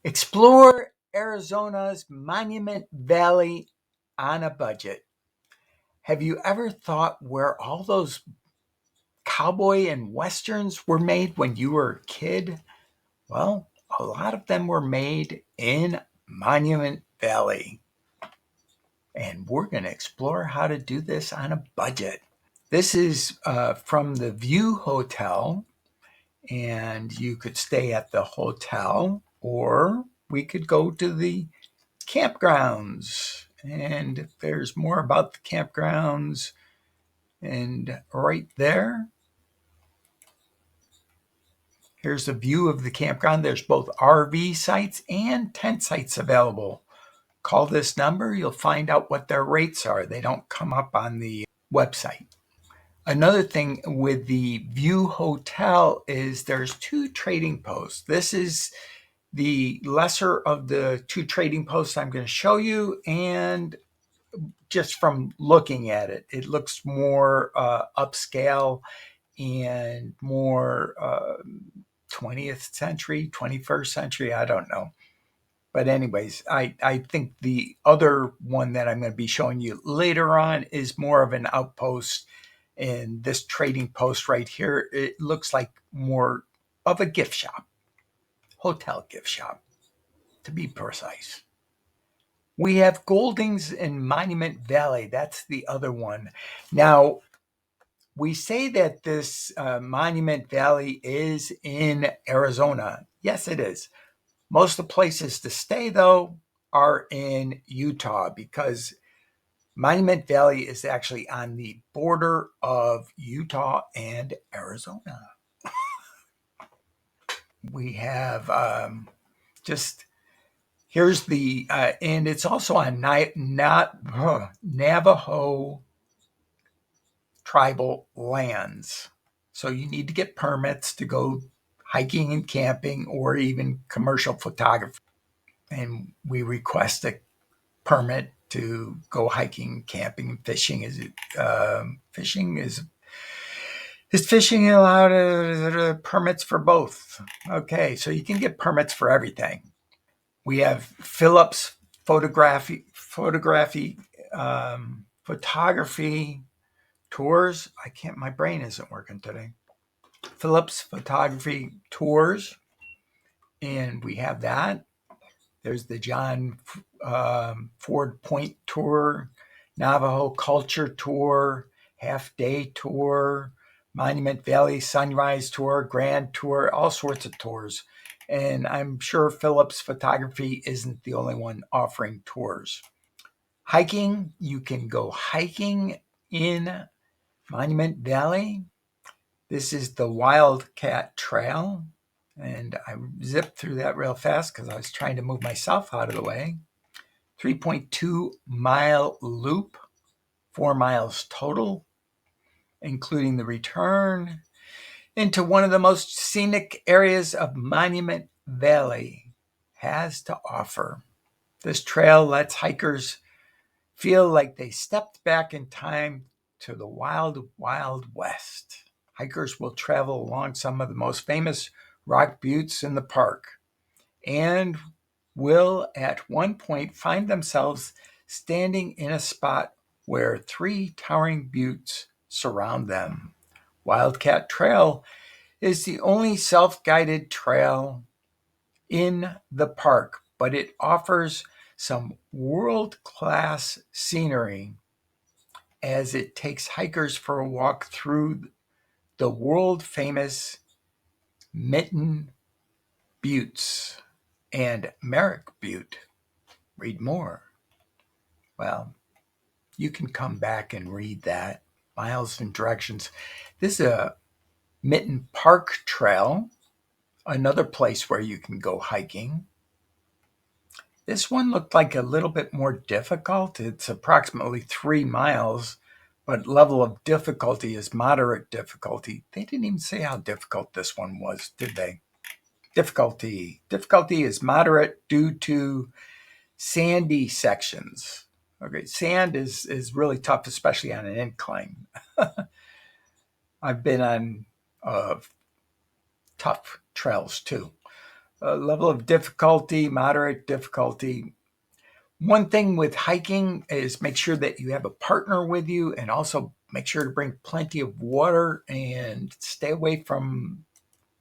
Explore Arizona's Monument Valley on a budget. Have you ever thought where all those cowboy and westerns were made when you were a kid? Well, a lot of them were made in Monument Valley. And we're going to explore how to do this on a budget. This is from the View Hotel, and you could stay at the hotel, or we could go to the campgrounds. And there's more about the campgrounds. And right there, here's a view of the campground. There's both RV sites and tent sites available. Call this number. You'll find out what their rates are. They don't come up on the website. Another thing with the View Hotel is there's 2 trading posts. This is the lesser of the 2 trading posts I'm going to show you, and just from looking at it, it looks more upscale and more 20th century, 21st century, I don't know. But anyways, I think the other one that I'm going to be showing you later on is more of an outpost. And this trading post right here, it looks like more of a gift shop, hotel gift shop, to be precise. We have Goldings in Monument Valley. That's the other one. Now, we say that this Monument Valley is in Arizona. Yes, it is. Most of the places to stay, though, are in Utah, because Monument Valley is actually on the border of Utah and Arizona. We have here's the, and it's also on Navajo tribal lands. So you need to get permits to go hiking and camping, or even commercial photography. And we request a permit to go hiking, camping, and fishing. Is fishing allowed? Permits for both. Okay, so you can get permits for everything. We have Phillips photography tours. My brain isn't working today. Phillips photography tours, and we have that. There's the John Ford Point tour, Navajo culture tour, half day tour, Monument Valley sunrise tour, grand tour, all sorts of tours. And I'm sure Phillips Photography isn't the only one offering tours. Hiking, you can go hiking in Monument Valley. This is the Wildcat Trail. And I zipped through that real fast because I was trying to move myself out of the way. 3.2 mile loop, 4 miles total, including the return into one of the most scenic areas of Monument Valley has to offer. This trail lets hikers feel like they stepped back in time to the wild, wild west. Hikers will travel along some of the most famous rock buttes in the park, and will at one point find themselves standing in a spot where 3 towering buttes surround them. Wildcat Trail is the only self-guided trail in the park, but it offers some world-class scenery as it takes hikers for a walk through the world-famous Mitten Buttes and Merrick Butte. Read more. Well, you can come back and read that. Miles and directions. This is a Mitten Park Trail, another place where you can go hiking. This one looked like a little bit more difficult. It's approximately 3 miles, but level of difficulty is moderate difficulty. They didn't even say how difficult this one was, did they? Difficulty is moderate due to sandy sections. Okay, sand is really tough, especially on an incline. I've been on tough trails too. level of difficulty, moderate difficulty. One thing with hiking is make sure that you have a partner with you, and also make sure to bring plenty of water and stay away from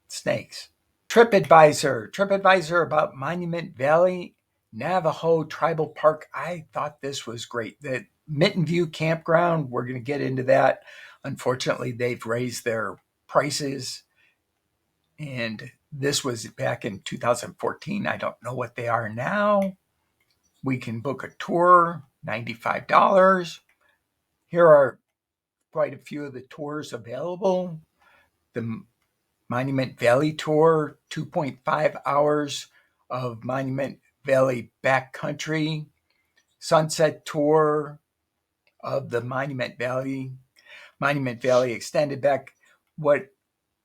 snakes. TripAdvisor about Monument Valley Navajo Tribal Park. I thought this was great. The Mitten View Campground, we're going to get into that. Unfortunately, they've raised their prices, and this was back in 2014. I don't know what they are now. We can book a tour, $95. Here are quite a few of the tours available. The Monument Valley Tour, 2.5 hours of Monument Valley backcountry. Sunset Tour of the Monument Valley extended back. What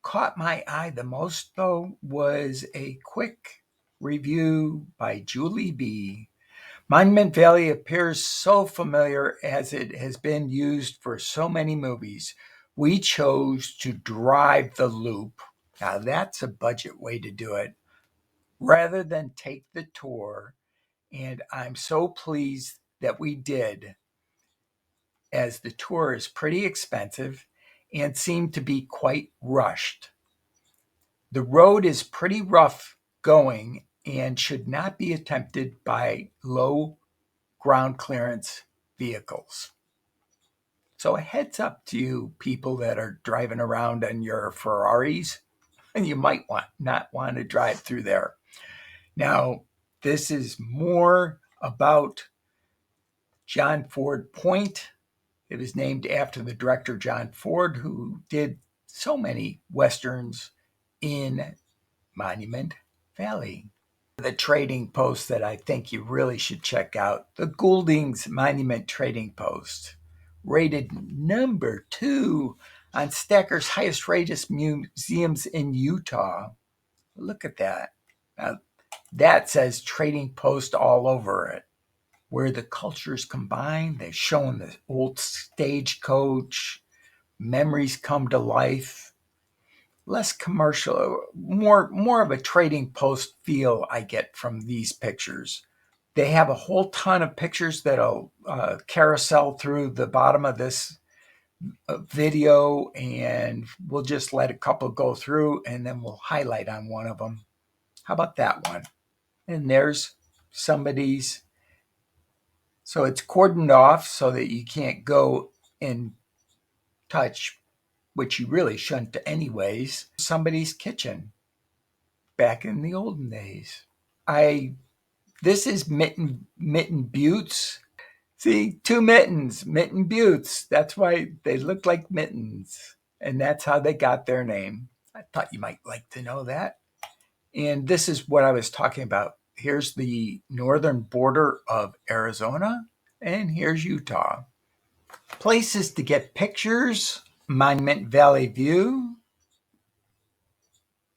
caught my eye the most, though, was a quick review by Julie B. Monument Valley appears so familiar as it has been used for so many movies. We chose to drive the loop. Now that's a budget way to do it, rather than take the tour. And I'm so pleased that we did, as the tour is pretty expensive and seemed to be quite rushed. The road is pretty rough going and should not be attempted by low ground clearance vehicles. So a heads up to you people that are driving around on your Ferraris, and you might not want to drive through there. Now, this is more about John Ford Point. It was named after the director John Ford, who did so many Westerns in Monument Valley. The trading post that I think you really should check out, the Goulding's Monument Trading Post, rated number 2 on Stacker's highest rated museums in Utah. Look at that. Now, that says trading post all over it. Where the cultures combine, they've shown the old stagecoach, memories come to life. Less commercial, more of a trading post feel I get from these pictures. They have a whole ton of pictures that'll carousel through the bottom of this video, and we'll just let a couple go through, and then we'll highlight on one of them. How about that one? And there's somebody's. So it's cordoned off so that you can't go and touch, which you really shouldn't anyways, somebody's kitchen back in the olden days. This is Mitten Buttes. See, 2 mittens, Mitten Buttes. That's why they look like mittens, and that's how they got their name. I thought you might like to know that. And this is what I was talking about. Here's the northern border of Arizona, and here's Utah. Places to get pictures: Monument Valley View.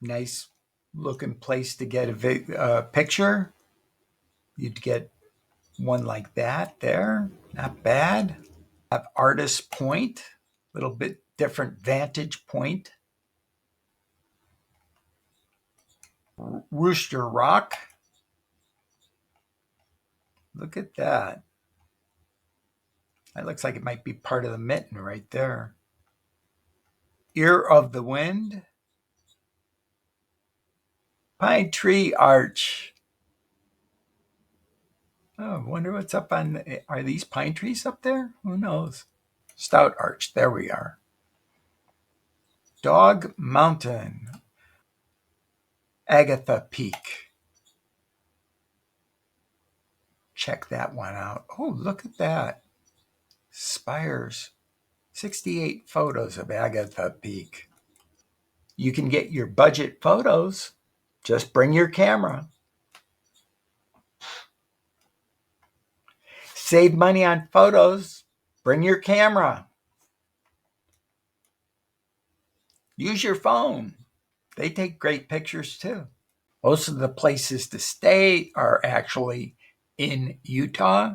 Nice looking place to get a picture. You'd get one like that there. Not bad. Have Artist Point, a little bit different vantage point. Rooster Rock. Look at that. That looks like it might be part of the mitten right there. Ear of the Wind. Pine Tree Arch. Oh, I wonder what's up on. Are these pine trees up there? Who knows? Stout Arch. There we are. Dog Mountain. Agatha Peak. Check that one out. Oh, look at that. Spires. 68 photos of Agatha Peak. You can get your budget photos. Just bring your camera. Save money on photos. Bring your camera. Use your phone. They take great pictures too. Most of the places to stay are actually in Utah,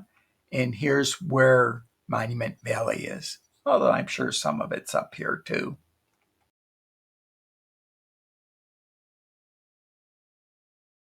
and here's where Monument Valley is. Although I'm sure some of it's up here too.